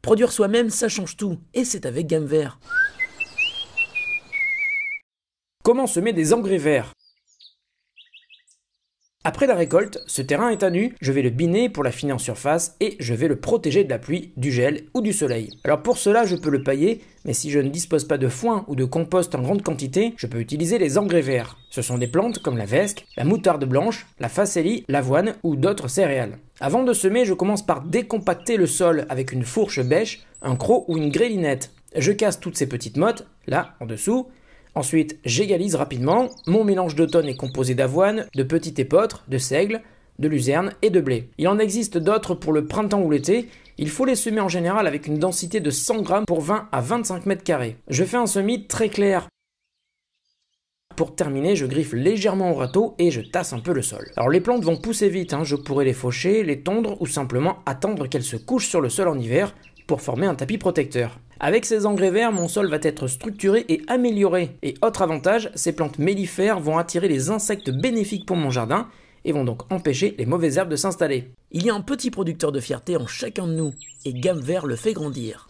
Produire soi-même, ça change tout, et c'est avec Gamme Vert. Comment semer des engrais verts? Après la récolte, ce terrain est à nu, je vais le biner pour l'affiner en surface et je vais le protéger de la pluie, du gel ou du soleil. Alors pour cela, je peux le pailler, mais si je ne dispose pas de foin ou de compost en grande quantité, je peux utiliser les engrais verts. Ce sont des plantes comme la vesque, la moutarde blanche, la facélie, l'avoine ou d'autres céréales. Avant de semer, je commence par décompacter le sol avec une fourche bêche, un croc ou une grélinette. Je casse toutes ces petites mottes, là, en dessous. Ensuite, j'égalise rapidement. Mon mélange d'automne est composé d'avoine, de petit épeautre, de seigle, de luzerne et de blé. Il en existe d'autres pour le printemps ou l'été. Il faut les semer en général avec une densité de 100 grammes pour 20 à 25 mètres carrés. Je fais un semis très clair. Pour terminer, je griffe légèrement au râteau et je tasse un peu le sol. Alors les plantes vont pousser vite, je pourrais les faucher, les tondre ou simplement attendre qu'elles se couchent sur le sol en hiver pour former un tapis protecteur. Avec ces engrais verts, mon sol va être structuré et amélioré. Et autre avantage, ces plantes mellifères vont attirer les insectes bénéfiques pour mon jardin et vont donc empêcher les mauvaises herbes de s'installer. Il y a un petit producteur de fierté en chacun de nous, et Gamme Vert le fait grandir.